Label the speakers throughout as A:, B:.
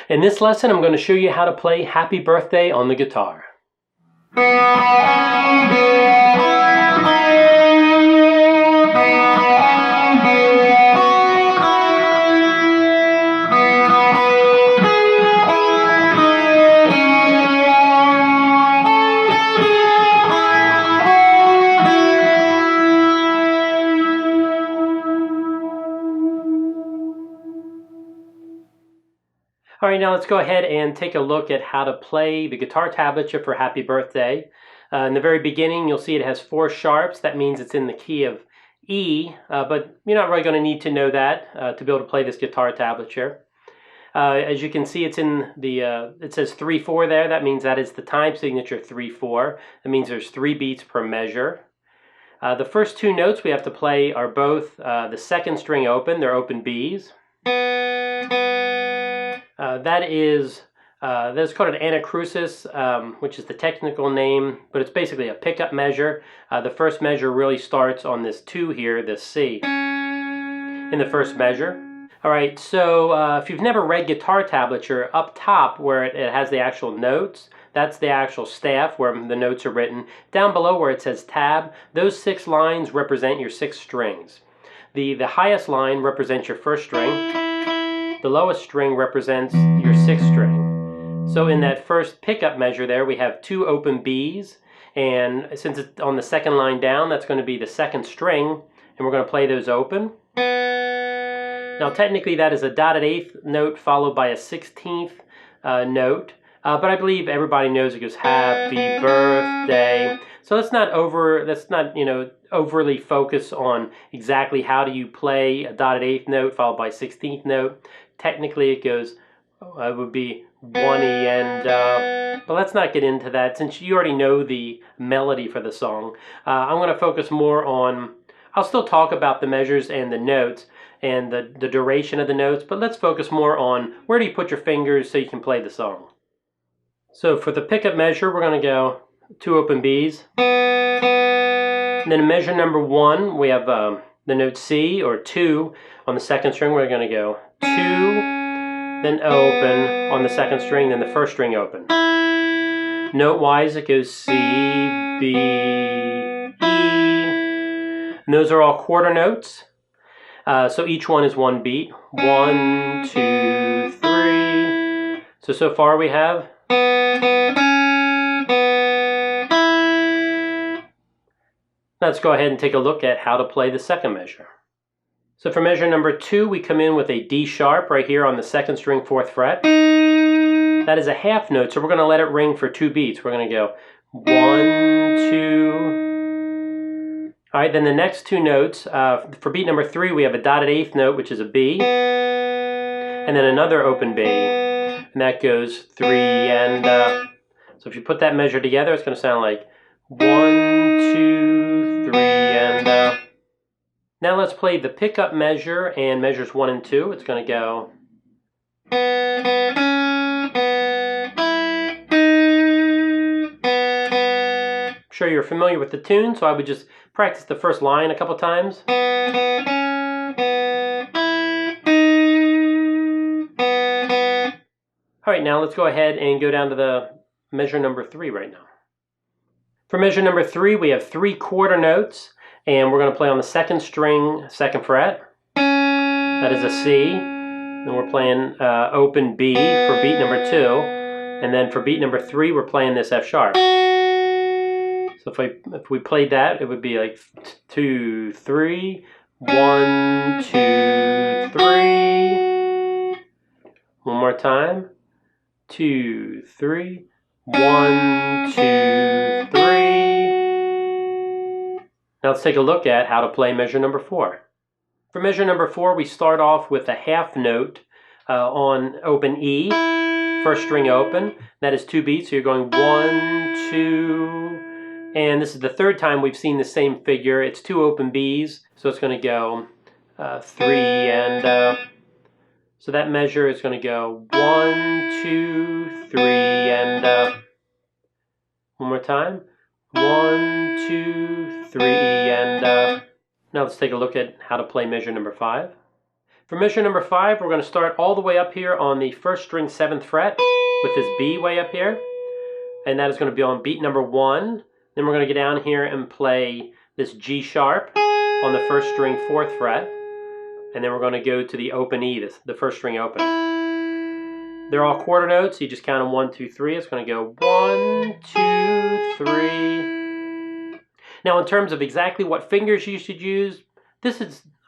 A: In this lesson, I'm going to show you how to play Happy Birthday on the guitar. All right, now let's go ahead and take a look at how to play the guitar tablature for Happy Birthday. In the very beginning, you'll see it has 4 sharps. That means it's in the key of E, but you're not really going to need to know that to be able to play this guitar tablature. As you can see, it's in the, it says 3/4 there. That means that is the time signature 3/4. That means there's 3 beats per measure. The first 2 notes we have to play are both the second string open. They're open Bs. That's called an anacrusis, which is the technical name, but it's basically a pickup measure. The first measure really starts on this 2 here, this C, in the first measure. All right, so if you've never read guitar tablature, up top where it has the actual notes, that's the actual staff where the notes are written. Down below where it says tab, those 6 lines represent your 6 strings. The highest line represents your first string. The lowest string represents your 6th string. So in that first pickup measure there, we have 2 open Bs, and since it's on the second line down, that's going to be the second string, and we're going to play those open. Now technically that is a dotted 8th note followed by a 16th note, but I believe everybody knows it goes Happy Birthday. So let's not overly focus on exactly how do you play a dotted 8th note followed by 16th note. Technically it goes, it would be 1 E and, but let's not get into that since you already know the melody for the song. I'm going to focus more on, I'll still talk about the measures and the notes and the duration of the notes, but let's focus more on where do you put your fingers so you can play the song. So for the pickup measure, we're going to go 2 open Bs. And then in measure number 1, we have the note C, or 2, on the second string. We're going to go 2, then open on the second string, then the first string open. Note-wise, it goes C, B, E. And those are all quarter notes. So each one is 1 beat. 1, 2, 3. So far we have. Let's go ahead and take a look at how to play the second measure. So for measure number 2, we come in with a D sharp right here on the second string, 4th fret. That is a half note, so we're going to let it ring for 2 beats. We're going to go 1, 2. All right, then the next 2 notes, for beat number 3, we have a dotted 8th note, which is a B, and then another open B, and that goes 3 and, so if you put that measure together, it's going to sound like 1, 2, 3, and, now let's play the pickup measure and measures 1 and 2. It's going to go. I'm sure you're familiar with the tune, so I would just practice the first line a couple times. All right, now let's go ahead and go down to the measure number 3 right now. For measure number 3, we have 3 quarter notes, and we're going to play on the second string, 2nd fret. That is a C. Then we're playing open B for beat number 2, and then for beat number 3, we're playing this F sharp. So if we played that, it would be like 2, 3, 1, 2, 3. One more time. 2, 3, 1, 2, 3. Now let's take a look at how to play measure number 4. For measure number 4, we start off with a half note on open E, first string open. That is 2 beats, so you're going 1, 2, and this is the 3rd time we've seen the same figure. It's 2 open Bs, so it's going to go 3 and, so that measure is going to go 1, 2, 3, and, one more time. 1, 2, 3, and now let's take a look at how to play measure number 5. For measure number 5, we're going to start all the way up here on the first string 7th fret with this B way up here. And that is going to be on beat number 1. Then we're going to get down here and play this G sharp on the first string 4th fret. And then we're going to go to the open E, the first string open. They're all quarter notes. You just count them 1, 2, 3. It's going to go 1, 2, 3. Now in terms of exactly what fingers you should use,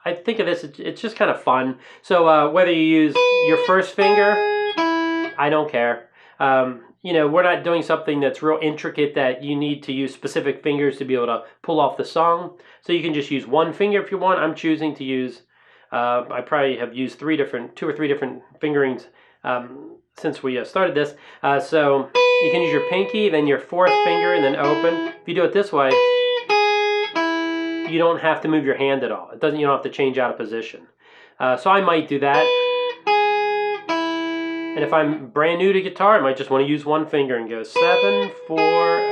A: I think of this, it's just kind of fun. So whether you use your first finger, I don't care. You know, we're not doing something that's real intricate that you need to use specific fingers to be able to pull off the song. So you can just use one finger if you want. I'm choosing to use, I probably have used 2 or 3 different fingerings since we started this. So you can use your pinky, then your 4th finger, and then open. If you do it this way, you don't have to move your hand at all. You don't have to change out of position. So I might do that. And if I'm brand new to guitar, I might just want to use one finger and go 7, 4,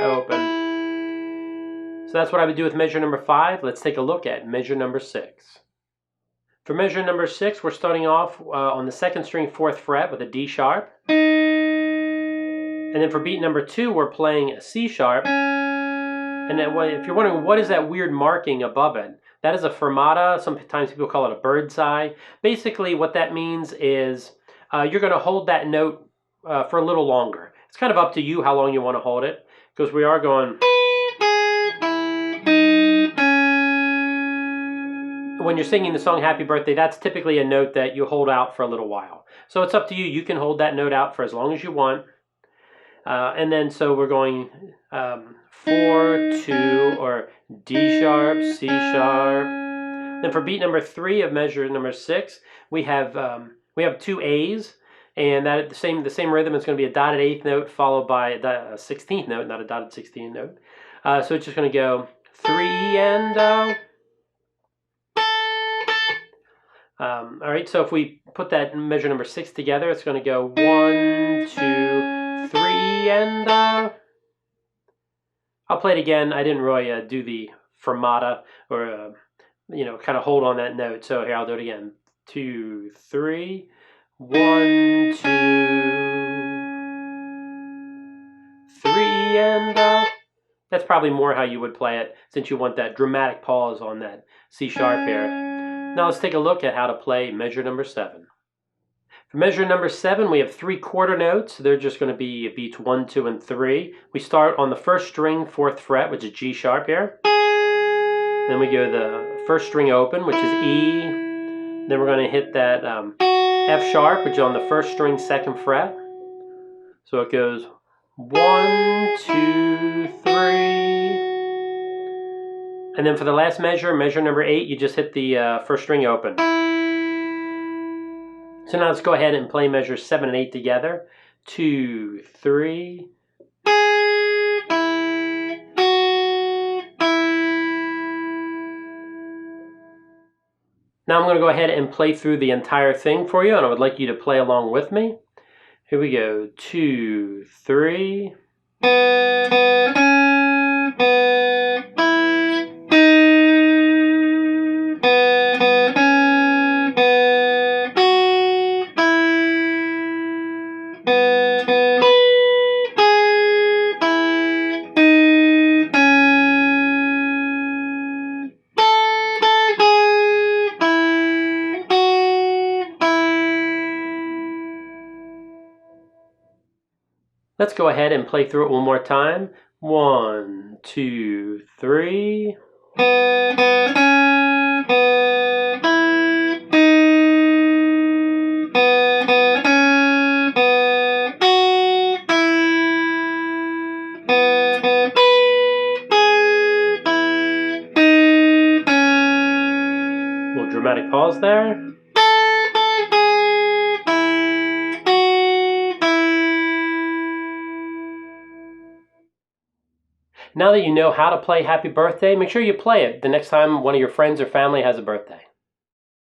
A: open. So that's what I would do with measure number 5. Let's take a look at measure number 6. For measure number 6, we're starting off on the 2nd string 4th fret with a D sharp. And then for beat number 2, we're playing a C sharp. And then if you're wondering what is that weird marking above it, that is a fermata. Sometimes people call it a bird's eye. Basically what that means is you're going to hold that note for a little longer. It's kind of up to you how long you want to hold it, because we are going... When you're singing the song Happy Birthday, that's typically a note that you hold out for a little while. So it's up to you. You can hold that note out for as long as you want. And then so we're going 4, 2, or D sharp, C sharp. Then for beat number 3 of measure number 6, we have 2 A's, and that the same rhythm is going to be a dotted 8th note followed by a 16th note, not a dotted 16th note. So it's just going to go 3 and O. All right, so if we put that measure number 6 together, it's going to go 1, 2, 3 and O. I'll play it again. I didn't really do the fermata or kind of hold on that note. So here, I'll do it again. 2, 3, 1, 2, 3 and O. That's probably more how you would play it, since you want that dramatic pause on that C sharp here. Now let's take a look at how to play measure number 7. For measure number 7, we have 3 quarter notes. They're just going to be beats 1, 2, and 3. We start on the first string 4th fret, which is G sharp here. Then we go the first string open, which is E. Then we're going to hit that F sharp, which is on the first string 2nd fret. So it goes 1, 2, 3. And then for the last measure, measure number 8, you just hit the first string open. So now let's go ahead and play measures 7 and 8 together. 2, 3. Now I'm going to go ahead and play through the entire thing for you, and I would like you to play along with me. Here we go. 2, 3. Let's go ahead and play through it one more time. 1, 2, 3. Little dramatic pause there. Now that you know how to play Happy Birthday, make sure you play it the next time one of your friends or family has a birthday.